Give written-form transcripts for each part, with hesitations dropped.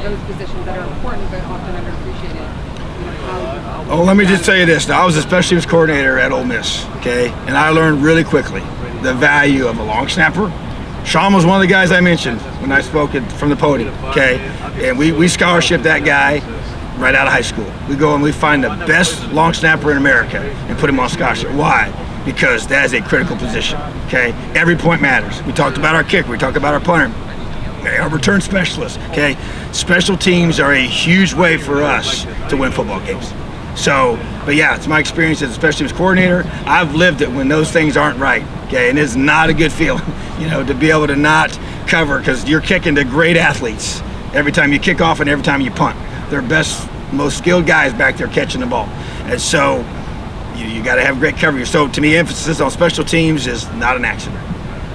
those positions that are important but often underappreciated? Oh, let me just tell you this. Now, I was a special teams coordinator at Ole Miss, okay? And I learned really quickly the value of a long snapper. Sean was one of the guys I mentioned when I spoke from the podium, okay? And we scholarship that guy right out of high school. We go and we find the best long snapper in America and put him on scholarship. Why? Because that is a critical position, okay? Every point matters. We talked about our kicker. We talked about our punter. Our return specialist, okay? Special teams are a huge way for us to win football games. So, but yeah, it's my experience as a special teams coordinator. I've lived it when those things aren't right, okay? And it's not a good feeling, to be able to not cover, because you're kicking to great athletes every time you kick off and every time you punt. They're best, most skilled guys back there catching the ball. And so you got to have great coverage. So to me, emphasis on special teams is not an accident.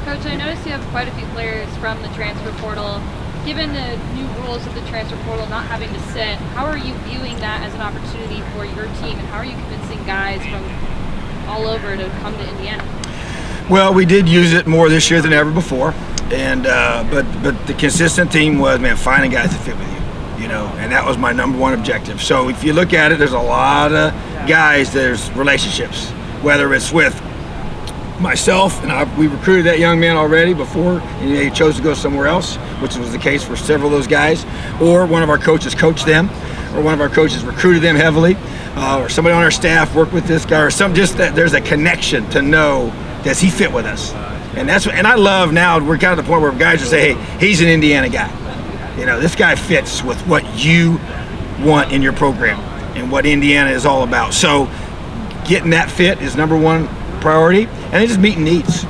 Coach, I noticed you have quite a few players from the transfer portal. Given the new rules of the transfer portal not having to sit, how are you viewing that as an opportunity for your team, and how are you convincing guys from all over to come to Indiana? Well, we did use it more this year than ever before, and but the consistent theme was, man, finding guys that fit with you, and that was my number one objective. So if you look at it, there's a lot of guys, there's relationships, whether it's with myself, and we recruited that young man already before, and he chose to go somewhere else, which was the case for several of those guys, or one of our coaches coached them, or one of our coaches recruited them heavily, or somebody on our staff worked with this guy, or just that there's a connection to know, does he fit with us? And and I love now, we're kind of the point where guys will say, hey, he's an Indiana guy. This guy fits with what you want in your program and what Indiana is all about. So getting that fit is number one priority, and it's just meeting needs,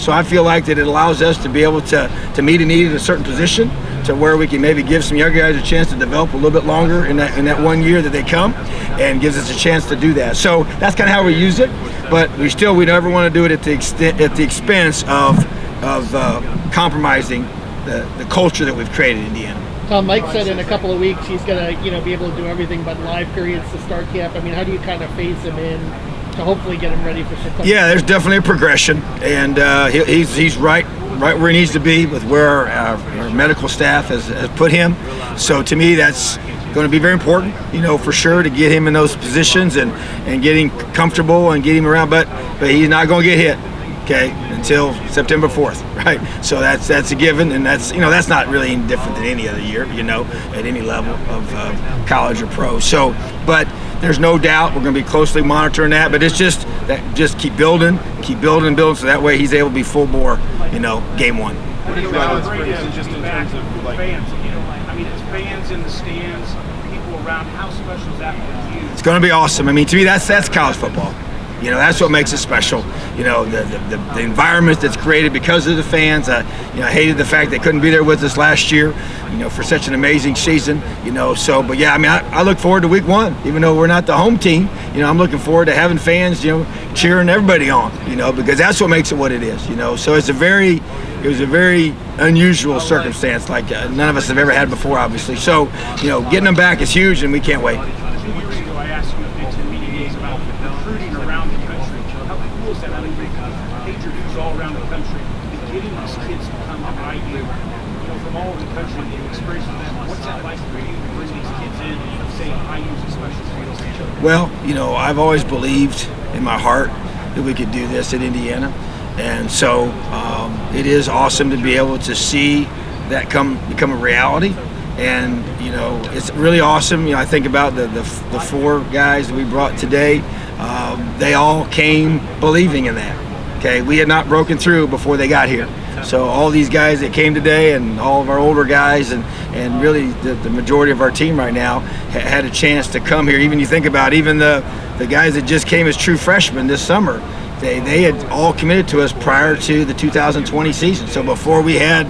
so I feel like that it allows us to be able to meet a need in a certain position to where we can maybe give some younger guys a chance to develop a little bit longer in that 1 year that they come, and gives us a chance to do that. So that's kind of how we use it, but we never want to do it at the expense of compromising the culture that we've created in Indiana. Mike said in a couple of weeks he's going to be able to do everything but live periods to start camp. I mean, how do you kind of phase him in to hopefully get him ready for September? Yeah, there's definitely a progression, and he's right where he needs to be with where our medical staff has put him. So to me, that's going to be very important, for sure, to get him in those positions and getting comfortable and get him around. But he's not going to get hit, okay, until September 4th, right? So that's a given, and that's not really any different than any other year, at any level of college or pro. So, but there's no doubt we're going to be closely monitoring that, but it's just keep building, so that way he's able to be full bore, game one. What do you balance, for instance, just in terms of fans? It's fans in the stands, people around. How special is that for you? It's going to be awesome. I mean, to me, that's college football. That's what makes it special. The environment that's created because of the fans. I hated the fact they couldn't be there with us last year, for such an amazing season. So, but yeah, I mean, I look forward to week one, even though we're not the home team. I'm looking forward to having fans, cheering everybody on, because that's what makes it what it is. So it was a very unusual circumstance, like none of us have ever had before, obviously. So, getting them back is huge, and we can't wait. 2 years ago, I asked you a Big Ten media days about recruiting around the country. How cool is that? Having major dudes all around the country, and getting these kids to come to IU, from all over the country, and experience with them. What's that like for you to bring these kids in and say IU is a special field? Well, I've always believed in my heart that we could do this at Indiana, and so it is awesome to be able to see that become a reality. And it's really awesome. I think about the 4 guys that we brought today. They all came believing in that. Okay, we had not broken through before they got here. So all these guys that came today, and all of our older guys, and really the majority of our team right now had a chance to come here. Even you think about even the guys that just came as true freshmen this summer. They had all committed to us prior to the 2020 season. So before we had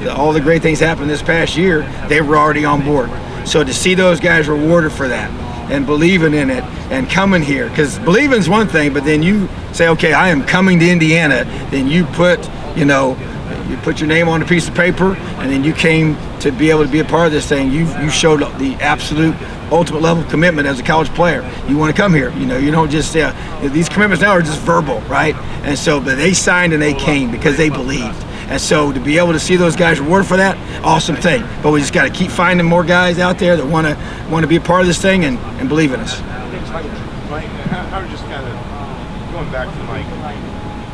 all the great things happen this past year, they were already on board. So to see those guys rewarded for that and believing in it and coming here, because believing is one thing, but then you say, okay, I am coming to Indiana, then you put your name on a piece of paper, and then you came to be able to be a part of this thing. You showed the absolute ultimate level of commitment as a college player. You want to come here. You don't just these commitments now are just verbal, right? And so, but they signed and they came because they believed. And so to be able to see those guys rewarded for that, awesome thing. But we just got to keep finding more guys out there that want to be a part of this thing and believe in us. Mike, how just kind of going back to Mike,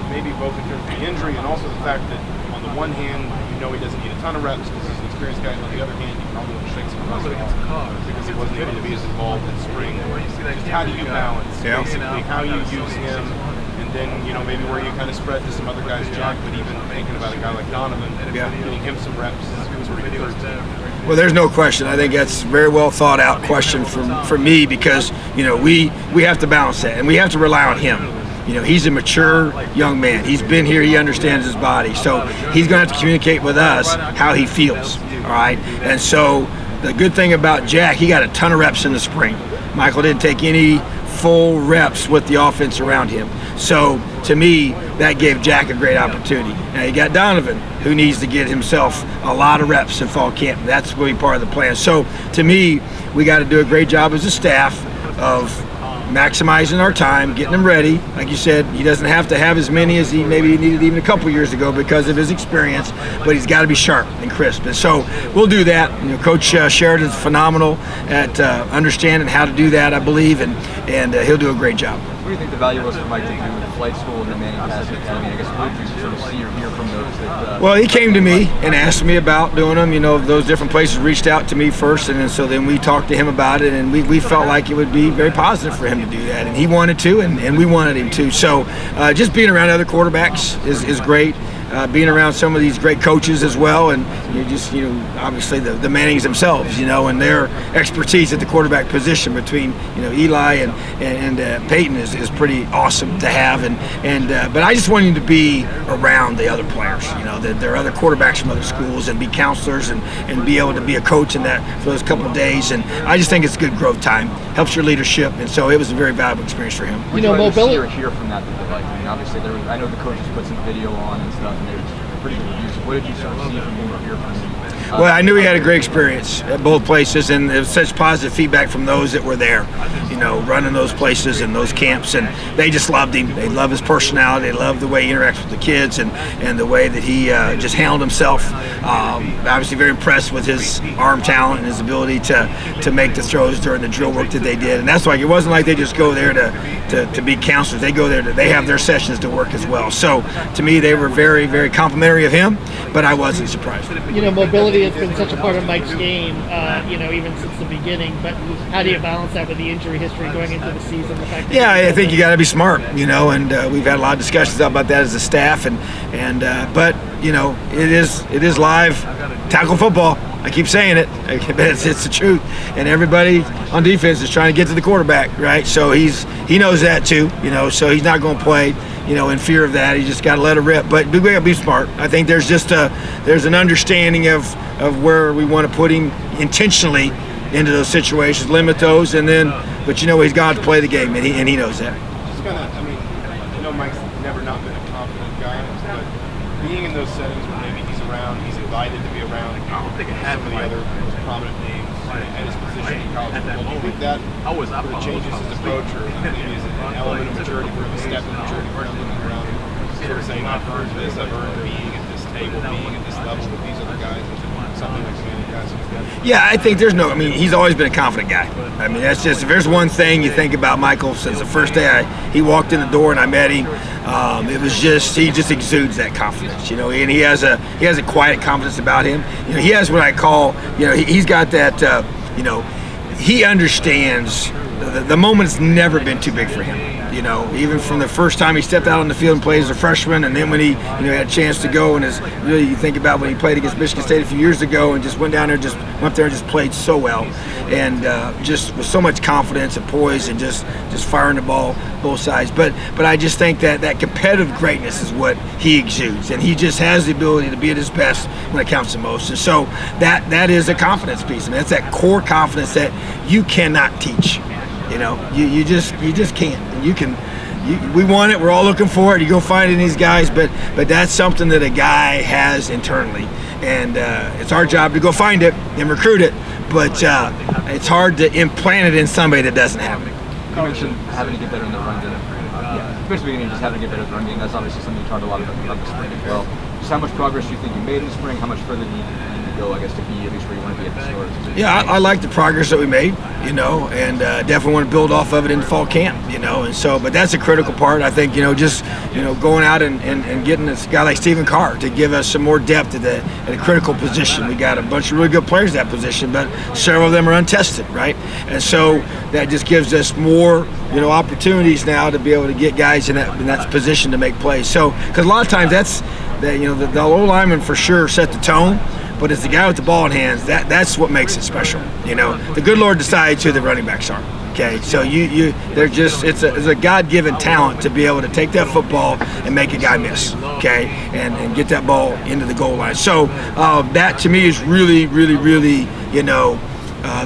maybe both in terms of the injury and also the fact that on the one hand, he doesn't need a ton of reps because he's an experienced guy. On the other hand, you probably want to shake some rust off because he wasn't able to be as involved in spring. Just how do you balance basically how you use him and then, maybe where you kind of spread to some other guys, Jack, but even thinking about a guy like Donovan, getting him some reps as a third team. Well, there's no question. I think that's a very well thought out question for me because, we have to balance that and we have to rely on him. He's a mature young man. He's been here. He understands his body. So he's going to have to communicate with us how he feels, all right? And so the good thing about Jack, he got a ton of reps in the spring. Michael didn't take any full reps with the offense around him. So to me, that gave Jack a great opportunity. Now you got Donovan, who needs to get himself a lot of reps in fall camp. That's going to be part of the plan. So to me, we got to do a great job as a staff of maximizing our time, getting him ready. Like you said, he doesn't have to have as many as he maybe needed even a couple years ago because of his experience, but he's got to be sharp and crisp. And so we'll do that. Coach Sheridan's phenomenal at understanding how to do that, I believe, and he'll do a great job. What do you think the value was for Mike to do with flight school and the Manning Pass? I guess what did you sort of see or hear from those? Well, he came to me and asked me about doing them. Those different places reached out to me first, and so then we talked to him about it, and we felt like it would be very positive for him to do that, and he wanted to, and we wanted him to. So just being around other quarterbacks is great. Being around some of these great coaches as well, and obviously the Mannings themselves, and their expertise at the quarterback position between Eli and Peyton is pretty awesome to have, but I just want him to be around the other players. There are other quarterbacks from other schools and be counselors and be able to be a coach in that for those couple of days, and I just think it's good growth time, helps your leadership, and so it was a very valuable experience for him. Mobility. See or hear from that they like? Obviously I know the coaches put some video on and stuff. Pretty good reviews. What did you sort of see from him or hear from him? Well, I knew he had a great experience at both places, and there was such positive feedback from those that were there, running those places and those camps, and they just loved him. They love his personality. They love the way he interacts with the kids and the way that he just handled himself. Obviously very impressed with his arm talent and his ability to make the throws during the drill work that they did. And that's why it wasn't like they just go there to be counselors. They go there they have their sessions to work as well. So to me, they were very, very complimentary of him, but I wasn't surprised. Mobility has been such a part of Mike's game, even since the beginning. But how do you balance that with the injury history going into the season? The fact that I think you got to be smart, and we've had a lot of discussions about that as a staff, but it is live tackle football. I keep saying it, but it's the truth. And everybody on defense is trying to get to the quarterback, right? So he knows that too, so he's not going to play, in fear of that. He just got to let it rip. But we got to be smart. I think there's an understanding of where we want to put him intentionally into those situations, limit those, but he's got to play the game, and he knows that. Just Mike's never not been a confident guy, but being in those settings where maybe he's around, he's invited to be around some of the other most prominent names at his position in college football. Do you think that sort of changes his approach, or maybe is it an element of maturity for him, a step of maturity for him looking around, sort of saying, I've earned this, I've earned being at this table, being at this level with these other guys, and something like the guys. Yeah, I think he's always been a confident guy. That's just, if there's one thing you think about Michael since the first day he walked in the door and I met him, it was just, he just exudes that confidence, and he has a quiet confidence about him. He has what I call, he's got that, he understands the moment's never been too big for him. Even from the first time he stepped out on the field and played as a freshman, and then when he had a chance to go, and you think about when he played against Michigan State a few years ago and just went down there, went up there and just played so well, and just with so much confidence and poise and just firing the ball both sides. But I just think that competitive greatness is what he exudes, and he just has the ability to be at his best when it counts the most. And so that is a confidence piece. That's that core confidence that you cannot teach. You just can't. We want it. We're all looking for it. You go find it in these guys, but that's something that a guy has internally, and it's our job to go find it and recruit it. But it's hard to implant it in somebody that doesn't have it. You mentioned having to get better in the run game. Especially beginning, just having to get better at the run game. That's obviously something you talked a lot about the spring as well. how much progress do you think you made in the spring? How much further do you need to go, I guess, to be at least where you want to be at the start? Yeah, I like the progress that we made, you know, and definitely want to build off of it in fall camp, you know, and so, but that's a critical part. I think, you know, just, you know, going out and getting this guy like Stephen Carr to give us some more depth at a critical position. We got a bunch of really good players at that position, but several of them are untested, right? And so that just gives us more, you know, opportunities now to be able to get guys in that position to make plays. So, because a lot of times you know, the O lineman for sure set the tone, but it's the guy with the ball in hands that's what makes it special. You know, the good Lord decides who the running backs are. Okay, so they're just it's a God-given talent to be able to take that football and make a guy miss. Okay, and get that ball into the goal line. So that to me is really, really, really, you know,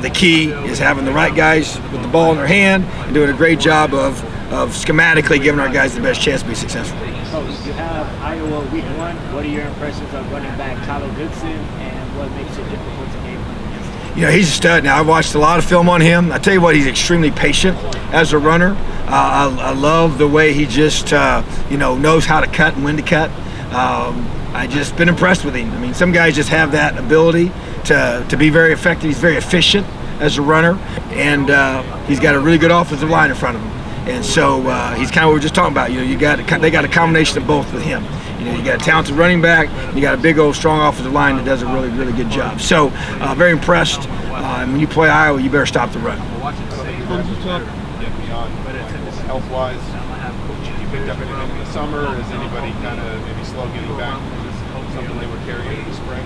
the key is having the right guys with the ball in their hand and doing a great job of schematically giving our guys the best chance to be successful. Coach, you have Iowa week 1. What are your impressions of running back Tyler Goodson, and what makes it difficult to game plan against him? You know, he's a stud. Now, I've watched a lot of film on him. I tell you what, he's extremely patient as a runner. I love the way he just, you know, knows how to cut and when to cut. I just been impressed with him. I mean, some guys just have that ability to be very effective. He's very efficient as a runner, and he's got a really good offensive line in front of him. And so he's kind of what we were just talking about. You know, they got a combination of both with him. You know, you got a talented running back, you got a big old strong offensive line that does a really, really good job. So very impressed. And when you play Iowa, you better stop the run. Beyond health-wise, you picked up anything in the summer? Is anybody kind of maybe slow getting back from something they were carrying in the spring?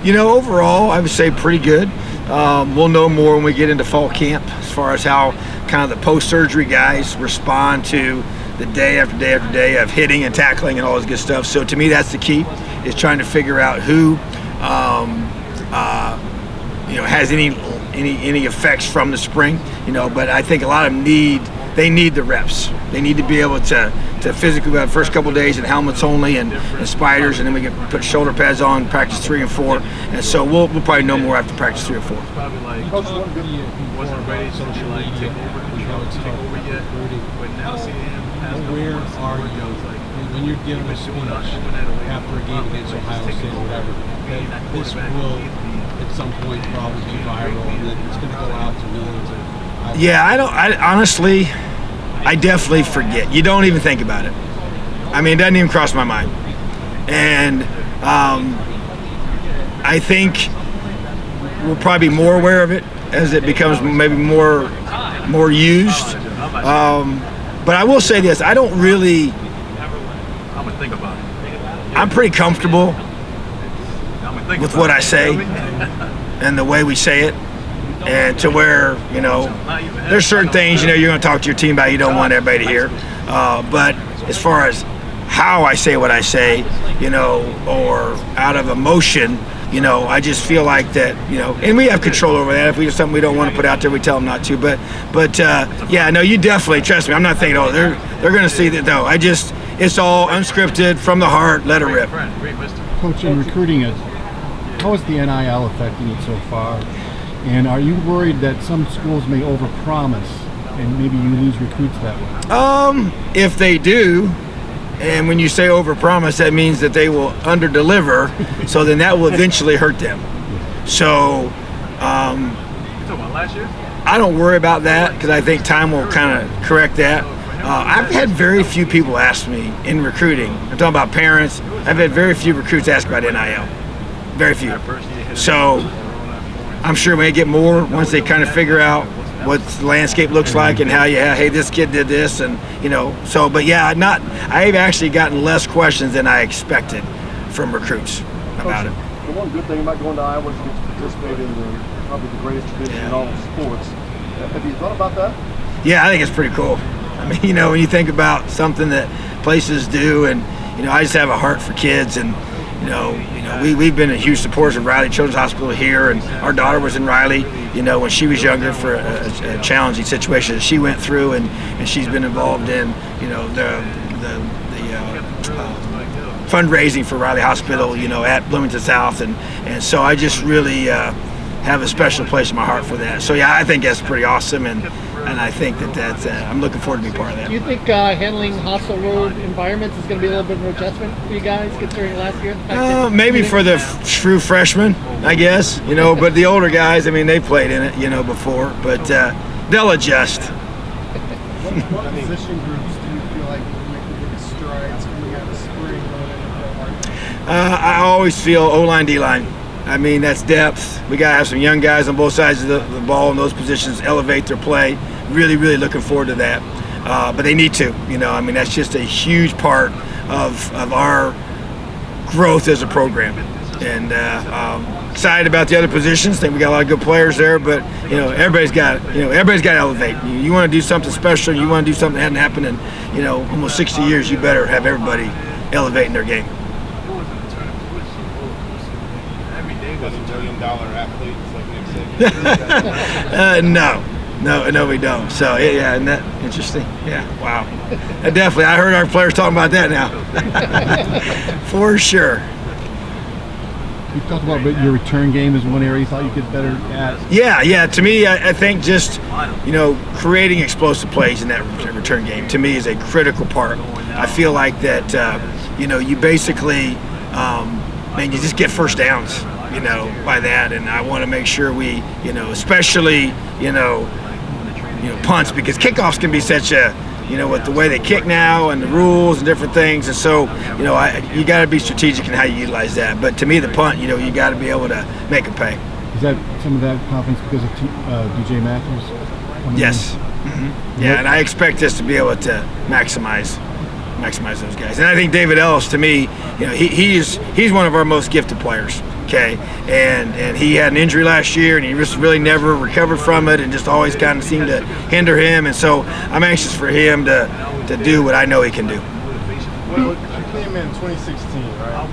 You know, overall, I would say pretty good. We'll know more when we get into fall camp as far as how kind of the post-surgery guys respond to the day after day after day of hitting and tackling and all this good stuff. So to me, that's the key, is trying to figure out who, you know, has any effects from the spring. You know, but I think a lot of them need the reps. They need to be able to physically go out the first couple of days in helmets only and spiders, and then we can put shoulder pads on practice 3 and 4. And so we'll probably know more after practice 3 or 4. Coach, wasn't ready to like take over yet, but now seeing him as where are you when you're giving a speech after a game against Ohio State or whatever, that this will at some point probably be viral and that it's going to go out to millions of Yeah, I honestly, I definitely forget. You don't even think about it. I mean, it doesn't even cross my mind. And I think we'll probably be more aware of it as it becomes maybe more used. But I will say this, I don't really, I'm pretty comfortable with what I say and the way we say it. And to where, you know, there's certain things, you know, you're going to talk to your team about you don't want everybody to hear. But as far as how I say what I say, you know, or out of emotion, you know, I just feel like that, you know, and we have control over that. If we have something we don't want to put out there, we tell them not to. But yeah, no, you definitely, trust me, I'm not thinking, oh, they're going to see that. No, it's all unscripted, from the heart, let it rip. Coach, in recruiting it, how is the NIL affecting it so far? And are you worried that some schools may overpromise and maybe you lose recruits that way? If they do, and when you say overpromise, that means that they will underdeliver, so then that will eventually hurt them. So I don't worry about that because I think time will kind of correct that. I've had very few people ask me in recruiting. I'm talking about parents. I've had very few recruits ask about NIL. Very few. So I'm sure we get more once they kind of figure out what the landscape looks like and how hey, this kid did this, and you know. So, but yeah, I've actually gotten less questions than I expected from recruits about it. The one good thing about going to Iowa is you get to participate in probably the greatest tradition in all of sports. Have you thought about that? Yeah, I think it's pretty cool. I mean, you know, when you think about something that places do, and you know, I just have a heart for kids, and you know, we've been a huge supporters of Riley Children's Hospital here, and our daughter was in Riley, you know, when she was younger for a challenging situation that she went through, and she's been involved in, you know, the fundraising for Riley Hospital, you know, at Bloomington South, and so I just really have a special place in my heart for that. So yeah, I think that's pretty awesome, and and I think that's I'm looking forward to be part of that. Do you think handling hostile road environments is going to be a little bit of an adjustment for you guys considering last year? Maybe for the true freshmen, I guess, but the older guys, I mean, they played in it, before, but they'll adjust. What position groups do you feel like will make the biggest strides coming out of spring? I always feel O-line, D-line. I mean, that's depth. We got to have some young guys on both sides of the ball in those positions, elevate their play. Really, really looking forward to that. But they need to, I mean, that's just a huge part of our growth as a program. And excited about the other positions. Think we got a lot of good players there, but everybody's got to elevate. You want to do something special. You want to do something that hadn't happened in almost 60 years. You better have everybody elevating their game. $1 athletes like Nick said? No, we don't. So yeah, isn't that interesting? Yeah, wow. Definitely, I heard our players talking about that now. For sure. You talked about your return game is one area you thought you could better at. Yeah. To me, I think just creating explosive plays in that return game to me is a critical part. I feel like that you basically you just get first downs by that, and I want to make sure we especially punts, because kickoffs can be such a with the way they kick now and the rules and different things, and so you got to be strategic in how you utilize that. But to me, the punt, you got to be able to make it pay. Is that some of that confidence because of DJ Matthews? Yes. Mm-hmm. Yeah, and I expect us to be able to maximize those guys. And I think David Ellis, to me, he's one of our most gifted players. Okay, and he had an injury last year, and he just really never recovered from it, and just always kind of seemed to hinder him. And so I'm anxious for him to do what I know he can do. Well, you came in 2016, right?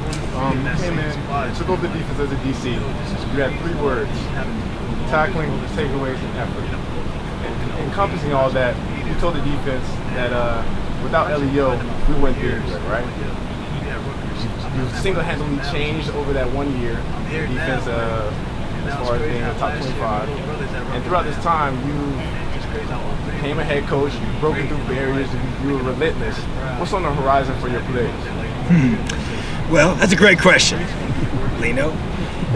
You came in, took over the defense as a DC. You had 3 words: tackling, takeaways, and effort. And encompassing all that, you told the defense that without Elio, we wouldn't be here, right? You single-handedly changed over that 1 year defense as far as being a top 25. And throughout this time, you became a head coach, you've broken through barriers, and you were relentless. What's on the horizon for your players? Well, that's a great question, Lino.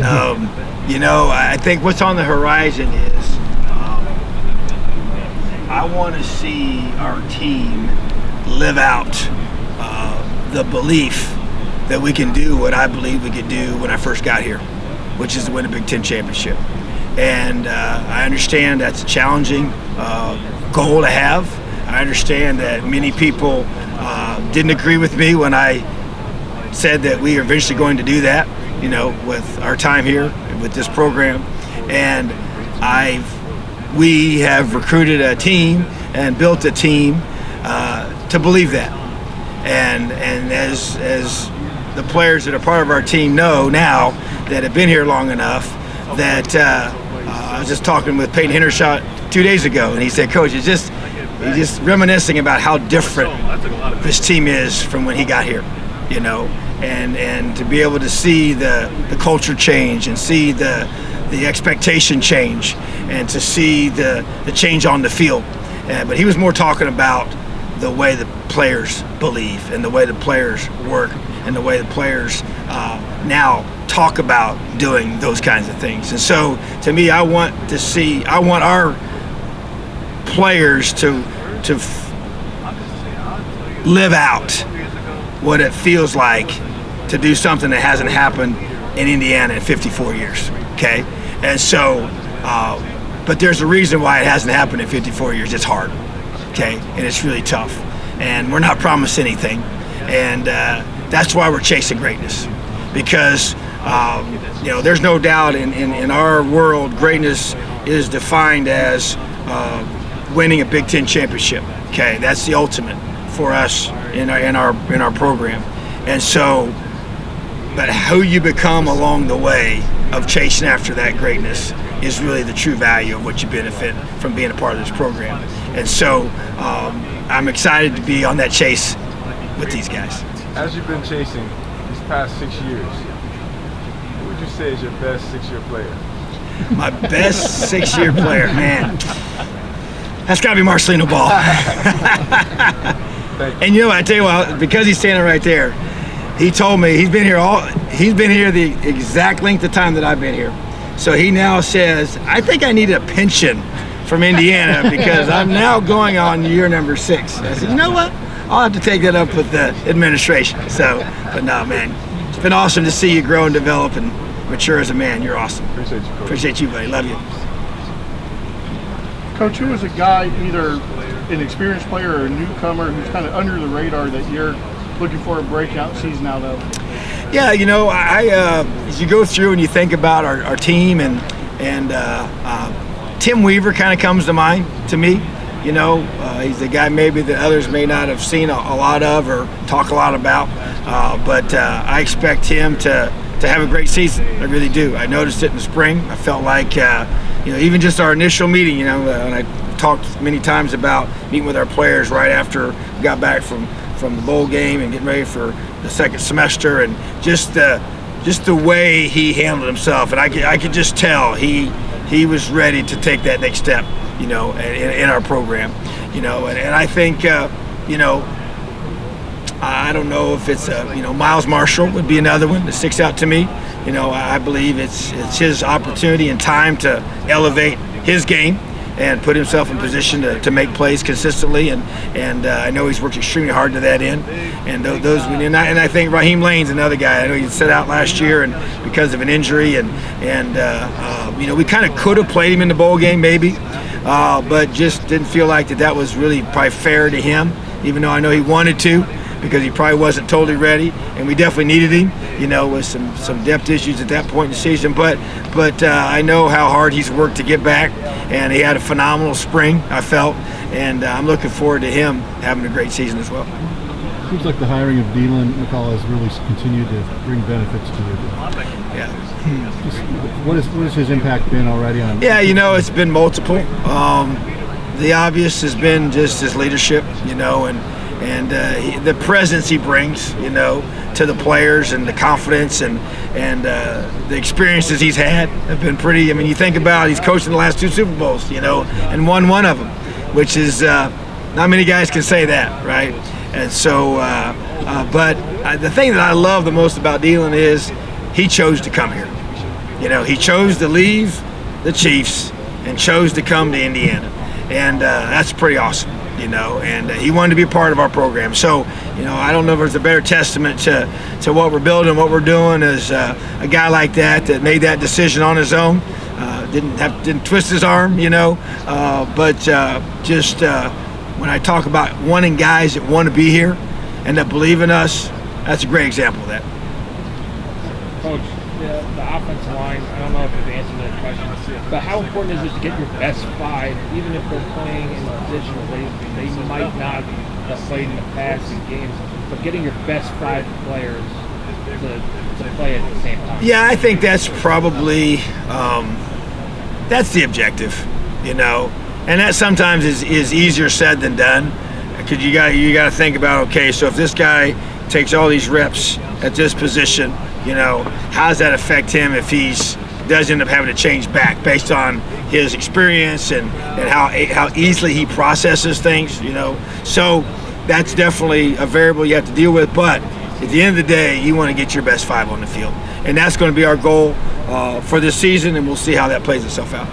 I think what's on the horizon is I want to see our team live out the belief that we can do what I believe we could do when I first got here, which is to win a Big Ten championship. And I understand that's a challenging goal to have. I understand that many people didn't agree with me when I said that we are eventually going to do that, with our time here, with this program. And we have recruited a team and built a team to believe that. And as the players that are part of our team know now, that have been here long enough, that I was just talking with Peyton Hendershot 2 days ago, and he said, Coach, he's just reminiscing about how different this team is from when he got here, and to be able to see the culture change and see the expectation change and to see the change on the field. But he was more talking about the way the players believe and the way the players work and the way the players now talk about doing those kinds of things. And so to me, I want our players to live out what it feels like to do something that hasn't happened in Indiana in 54 years, okay? And so, but there's a reason why it hasn't happened in 54 years. It's hard, okay? And it's really tough. And we're not promised anything. And that's why we're chasing greatness. Because, there's no doubt in our world, greatness is defined as winning a Big Ten championship, okay? That's the ultimate for us in our program. And so, but who you become along the way of chasing after that greatness is really the true value of what you benefit from being a part of this program. And so I'm excited to be on that chase with these guys. As you've been chasing these past 6 years, who would you say is your best 6-year player? My best 6-year player, man. That's got to be Marcelino Ball. And you know, I tell you what, because he's standing right there, he told me he's been here the exact length of time that I've been here. So he now says, I think I need a pension from Indiana because I'm now going on year number 6. I said, you know what? I'll have to take that up with the administration. So, but no, man, it's been awesome to see you grow and develop and mature as a man. You're awesome. Appreciate you, Coach. Appreciate you, buddy. Love you. Coach, who is a guy, either an experienced player or a newcomer, who's kind of under the radar that you're looking for a breakout season out of? Yeah, you know, as you go through and you think about our team and Tim Weaver kind of comes to mind to me. You know, he's the guy maybe that others may not have seen a lot of or talk a lot about, but I expect him to have a great season. I really do. I noticed it in the spring. I felt like, you know, even just our initial meeting, you know, and I talked many times about meeting with our players right after we got back from the bowl game and getting ready for the second semester, and just the way he handled himself, and I could just tell he was ready to take that next step, you know, in our program, you know, and I think, you know, I don't know if it's you know, Miles Marshall would be another one that sticks out to me. You know, I believe it's his opportunity and time to elevate his game and put himself in position to make plays consistently, and I know he's worked extremely hard to that end. And those, and I think Raheem Lane's another guy. I know he set out last year and because of an injury, and you know, we kind of could have played him in the bowl game maybe, but just didn't feel like that was really probably fair to him, even though I know he wanted to, because he probably wasn't totally ready, and we definitely needed him, you know, with some depth issues at that point in the season. But I know how hard he's worked to get back, and he had a phenomenal spring, I felt, and I'm looking forward to him having a great season as well. Seems like the hiring of Dylan McCall has really continued to bring benefits to you. Yeah. What has his impact been already on? Yeah, you know, it's been multiple. The obvious has been just his leadership, you know, and the presence he brings, you know, to the players, and the confidence and the experiences he's had have been pretty. I mean, you think about, he's coached in the last 2 Super Bowls, you know, and won one of them, which is not many guys can say that, right? And so, but the thing that I love the most about Dylan is he chose to come here. You know, he chose to leave the Chiefs and chose to come to Indiana, and that's pretty awesome. You know, and he wanted to be a part of our program. So, you know, I don't know if there's a better testament to what we're building, what we're doing, as a guy like that made that decision on his own. Didn't twist his arm, you know, but just when I talk about wanting guys that want to be here and that believe in us, that's a great example of that. Coach, the offensive line, I don't know if you've answered that question, but how important is it to get your best 5, even if they're playing in positions they might not have played in the past in games, but getting your best 5 players to play at the same time? Yeah, I think that's probably that's the objective, you know, and that sometimes is easier said than done, because you got to think about, okay, so if this guy takes all these reps at this position, you know, how does that affect him if he's does end up having to change back based on his experience and how easily he processes things, you know. So that's definitely a variable you have to deal with, but at the end of the day, you want to get your best 5 on the field, and that's going to be our goal for this season, and we'll see how that plays itself out.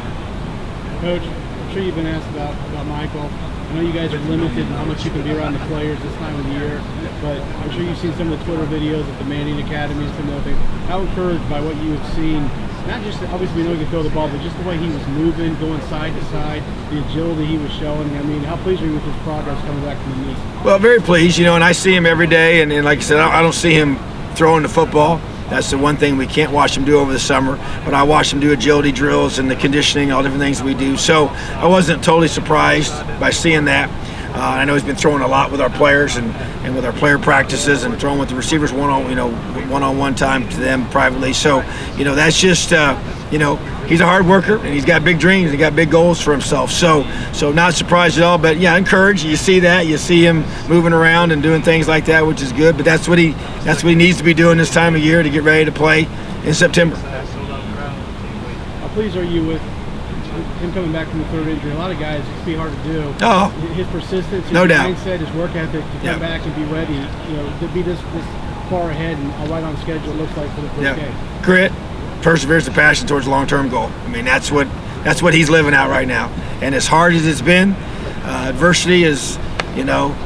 Coach, I'm sure you've been asked about Michael. I know you guys are limited in how much you can be around the players this time of the year, but I'm sure you've seen some of the Twitter videos at the Manning Academies, some of things. How encouraged by what you have seen? Not just, obviously we know he can throw the ball, but just the way he was moving, going side to side, the agility he was showing. I mean, how pleased are you with his progress coming back from the knee? Well, very pleased, you know, and I see him every day, and like I said, I don't see him throwing the football. That's the one thing we can't watch him do over the summer, but I watch him do agility drills and the conditioning, all different things that we do. So I wasn't totally surprised by seeing that. I know he's been throwing a lot with our players and with our player practices, and throwing with the receivers one-on-one time to them privately. So, you know, that's just, you know, he's a hard worker, and he's got big dreams, he got big goals for himself. So not surprised at all, but yeah, encouraged. You see that, you see him moving around and doing things like that, which is good. But that's what he needs to be doing this time of year to get ready to play in September. How pleased are you with him coming back from the third injury, a lot of guys, it's be hard to do. Oh, his persistence, his no doubt. mindset, his work ethic to come back and be ready, to be this far ahead and right on schedule, it looks like, for the first game. Grit, perseverance, and passion towards a long-term goal. I mean, that's what he's living out right now. And as hard as it's been, adversity is,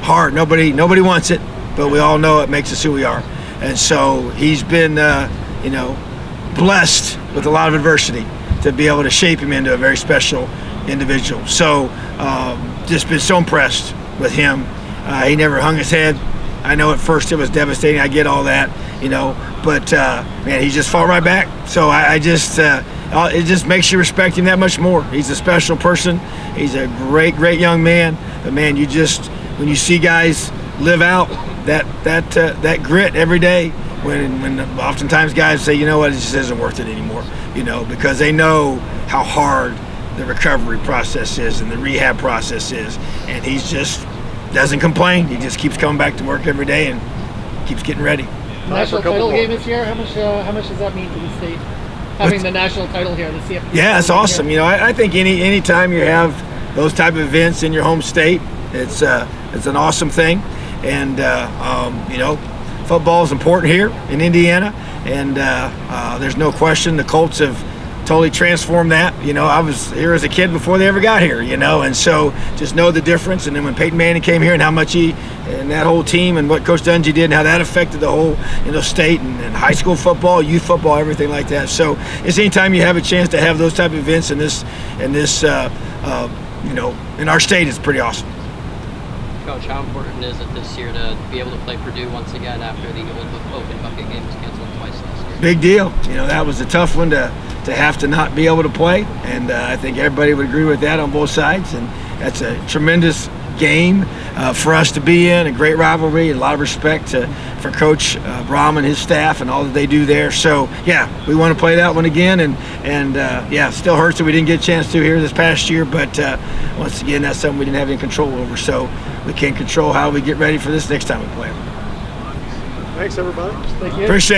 hard. Nobody wants it, but we all know it makes us who we are. And so he's been, blessed with a lot of adversity to be able to shape him into a very special individual. So just been so impressed with him. He never hung his head. I know at first it was devastating. I get all that, but man, he just fought right back. So it just makes you respect him that much more. He's a special person. He's a great young man. But man, when you see guys live out that grit every day, when oftentimes guys say, you know what, it just isn't worth it anymore, because they know how hard the recovery process is and the rehab process is, and he's just doesn't complain. He just keeps coming back to work every day and keeps getting ready. National title game this year. How much does that mean to the state? Having the national title here, the CFP. Yeah, it's awesome. I think any time you have those type of events in your home state, it's an awesome thing, and football is important here in Indiana, and there's no question the Colts have totally transformed that. I was here as a kid before they ever got here, and so just know the difference. And then when Peyton Manning came here and how much he and that whole team and what Coach Dungy did and how that affected the whole state and high school football, youth football, everything like that. So it's anytime you have a chance to have those type of events in this in our state, it's pretty awesome. Coach, how important is it this year to be able to play Purdue once again after the open bucket game was canceled twice last year? Big deal. That was a tough one to have to not be able to play, and I think everybody would agree with that on both sides. And that's a tremendous game for us to be in, a great rivalry, a lot of respect for Coach Brahm and his staff and all that they do there. So yeah, we want to play that one again, and still hurts that we didn't get a chance to here this past year, but once again, that's something we didn't have any control over. So we can't control how we get ready for this next time we play them. Thanks, everybody. Thank you. Appreciate it.